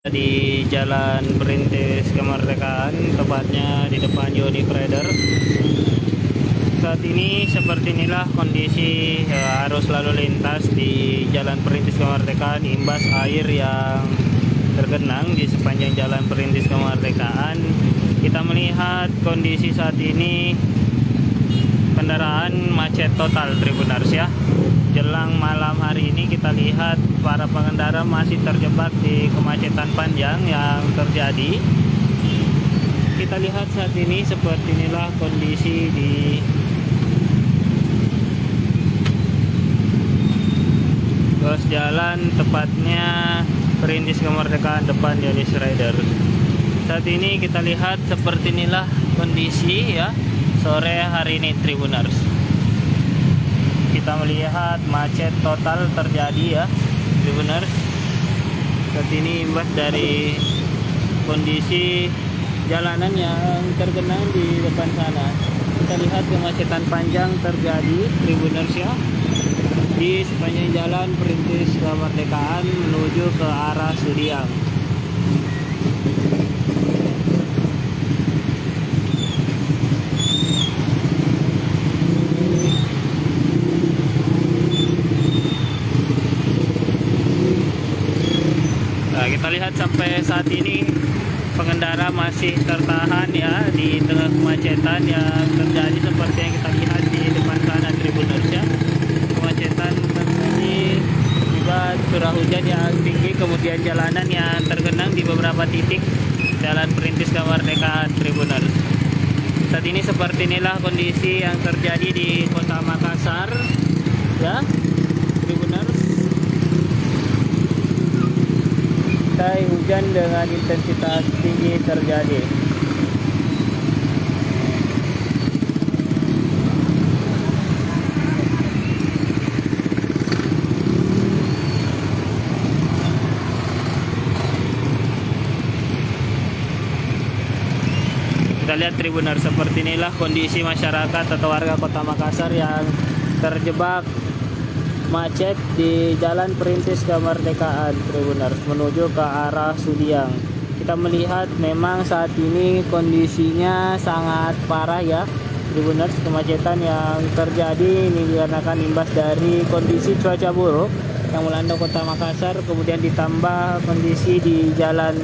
Di Jalan Perintis Kemerdekaan, tepatnya di depan Yoni Trader. Saat ini seperti inilah kondisi arus lalu lintas di Jalan Perintis Kemerdekaan, imbas air yang tergenang di sepanjang Jalan Perintis Kemerdekaan. Kita melihat kondisi saat ini kendaraan macet total, Tribuners ya. Jelang malam hari ini kita lihat para pengendara masih terjebak di kemacetan panjang yang terjadi. Kita lihat saat ini seperti inilah kondisi di ruas jalan, tepatnya Perintis Kemerdekaan depan Yonis Rider. Saat ini kita lihat seperti inilah kondisi ya sore hari ini, Tribuners. Kita melihat macet total terjadi ya, Tribuners. Saat ini imbas dari kondisi jalanan yang tergenang di depan sana. Kita lihat kemacetan panjang terjadi, Tribuners ya, di sepanjang Jalan Perintis Kemerdekaan menuju ke arah Sudiang. Kita lihat sampai saat ini pengendara masih tertahan ya di tengah kemacetan yang terjadi seperti yang kita lihat di depan sana, Tribuners ya. Kemacetan terjadi juga curah hujan yang tinggi, kemudian jalanan yang tergenang di beberapa titik Jalan Perintis Kemerdekaan, Tribuners. Saat ini seperti inilah kondisi yang terjadi di Kota Makassar ya, Tribuners. Hujan dengan intensitas tinggi terjadi. Kita lihat, Tribuners, seperti inilah kondisi masyarakat atau warga Kota Makassar yang terjebak macet di Jalan Perintis Kemerdekaan, Tribuners, menuju ke arah Sudiang. Kita melihat memang saat ini kondisinya sangat parah ya, Tribuners. Kemacetan yang terjadi ini dikarenakan imbas dari kondisi cuaca buruk yang melanda Kota Makassar, kemudian ditambah kondisi di jalan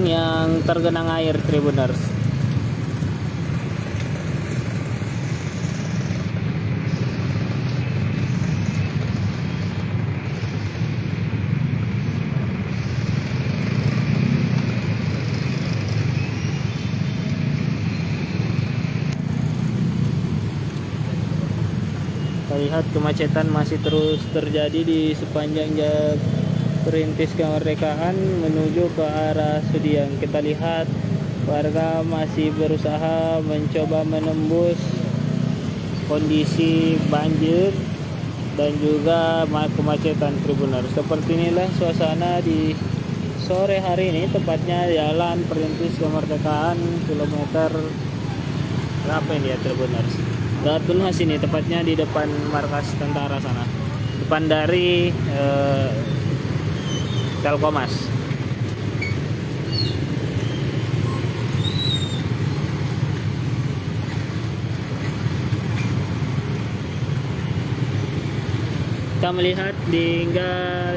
yang tergenang air, Tribuners. Lihat kemacetan masih terus terjadi di sepanjang Jalan Perintis Kemerdekaan menuju ke arah Sudiang. Kita lihat warga masih berusaha mencoba menembus kondisi banjir dan juga kemacetan, Tribuners. Seperti inilah suasana di sore hari ini, tepatnya Jalan Perintis Kemerdekaan kilometer berapa ini ya, Tribuners? Gatun Has ini, tepatnya di depan markas tentara sana, depan dari Telkomas. Kita melihat hingga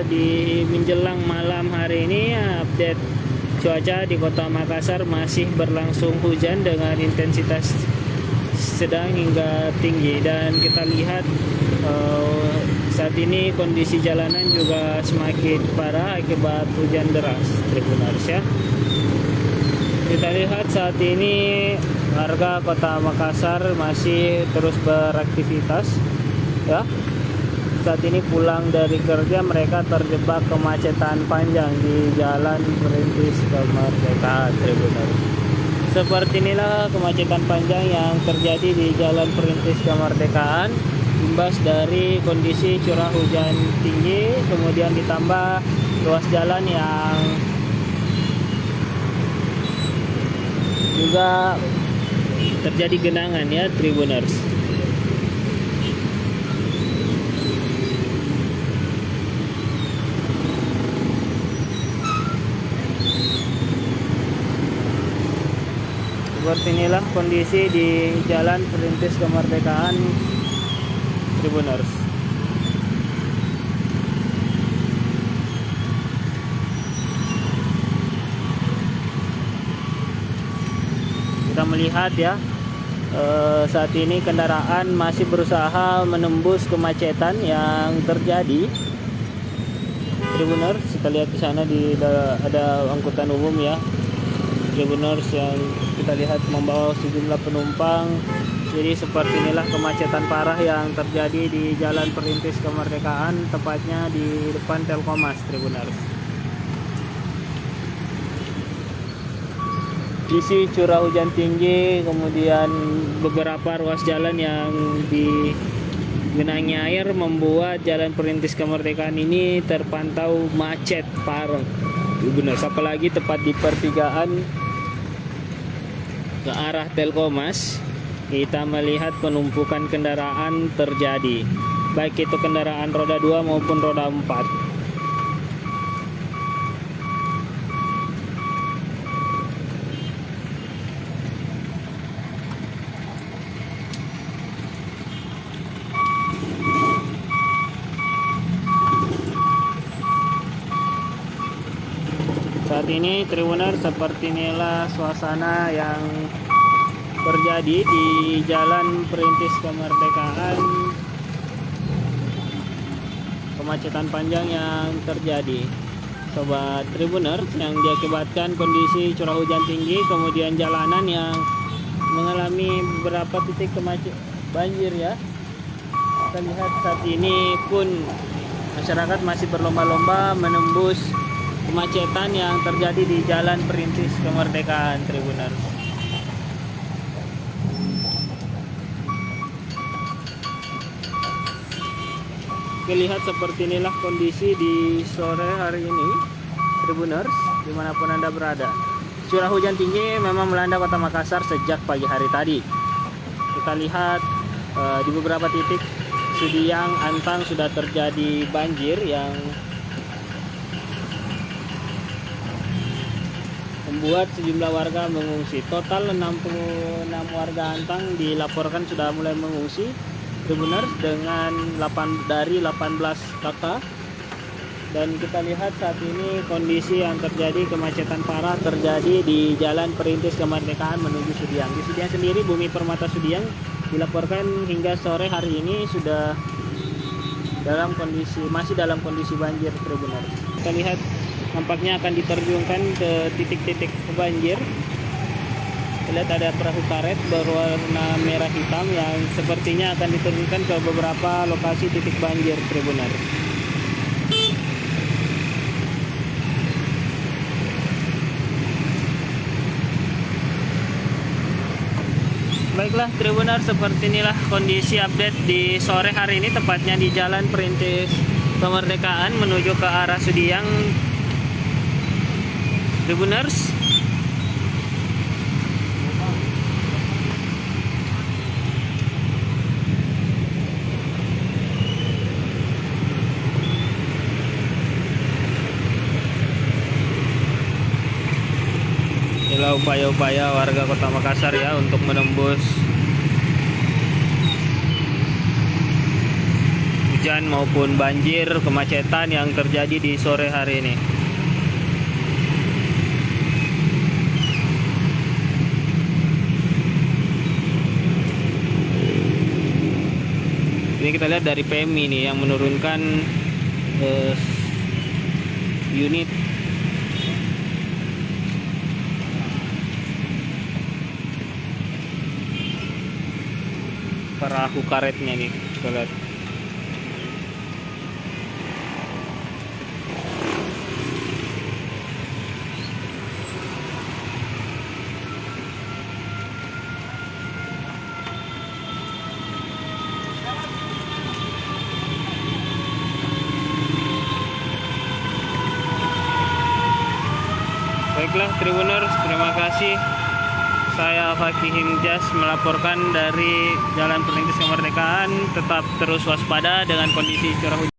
di menjelang malam hari ini update cuaca di Kota Makassar masih berlangsung hujan dengan intensitas sedang hingga tinggi, dan kita lihat saat ini kondisi jalanan juga semakin parah akibat hujan deras, Tribuners ya. Kita lihat saat ini warga Kota Makassar masih terus beraktivitas ya. Saat ini pulang dari kerja mereka terjebak kemacetan panjang di Jalan Perintis Kemerdekaan, Tribuners. Seperti inilah kemacetan panjang yang terjadi di Jalan Perintis Kemerdekaan imbas dari kondisi curah hujan tinggi, kemudian ditambah ruas jalan yang juga terjadi genangan ya, Tribuners. Seperti inilah kondisi di Jalan Perintis Kemerdekaan Tribuners. Kita melihat ya, saat ini kendaraan masih berusaha menembus kemacetan yang terjadi. Tribuners, kita lihat di sana ada angkutan umum ya, Tribuners, yang kita lihat membawa sejumlah penumpang. Jadi seperti inilah kemacetan parah yang terjadi di Jalan Perintis Kemerdekaan, tepatnya di depan Telkommas, Tribuners. Isi curah hujan tinggi, kemudian beberapa ruas jalan yang digenangi air membuat Jalan Perintis Kemerdekaan ini terpantau macet parah. Benar, apalagi tepat di pertigaan ke arah Telkommas, kita melihat penumpukan kendaraan terjadi, baik itu kendaraan roda 2 maupun roda 4. Saat ini Tribuners, seperti inilah suasana yang terjadi di Jalan Perintis Kemerdekaan. Kemacetan panjang yang terjadi, Sobat Tribuners, yang diakibatkan kondisi curah hujan tinggi, kemudian jalanan yang mengalami beberapa titik banjir ya. Kita lihat saat ini pun masyarakat masih berlomba-lomba menembus kemacetan yang terjadi di Jalan Perintis Kemerdekaan, Tribuners. Lihat seperti inilah kondisi di sore hari ini, Tribuners, dimanapun Anda berada. Curah hujan tinggi memang melanda Kota Makassar sejak pagi hari tadi. Kita lihat di beberapa titik Sudiang, Antang sudah terjadi banjir yang membuat sejumlah warga mengungsi. Total 66 warga Antang dilaporkan sudah mulai mengungsi, Tribuners, dengan dari 18 kakak. Dan kita lihat saat ini kondisi yang terjadi, kemacetan parah terjadi di Jalan Perintis Kemerdekaan menuju Sudiang. Di Sudiang sendiri, Bumi Permata Sudiang dilaporkan hingga sore hari ini sudah masih dalam kondisi banjir, Tribuners. Kita lihat nampaknya akan diterjunkan ke titik-titik banjir. Lihat ada perahu karet berwarna merah hitam yang sepertinya akan diterjunkan ke beberapa lokasi titik banjir, Tribuners. Baiklah Tribuners, seperti inilah kondisi update di sore hari ini, tepatnya di Jalan Perintis Kemerdekaan menuju ke arah Sudiang, Tribuners. Inilah upaya-upaya warga Kota Makassar ya untuk menembus hujan maupun banjir, kemacetan yang terjadi di sore hari ini. Ini kita lihat dari PMI nih yang menurunkan unit perahu karetnya nih, kita lihat. Baiklah Tribuners, terima kasih. Saya Fakih Himjas melaporkan dari Jalan Perintis Kemerdekaan. Tetap terus waspada dengan kondisi curah hujan.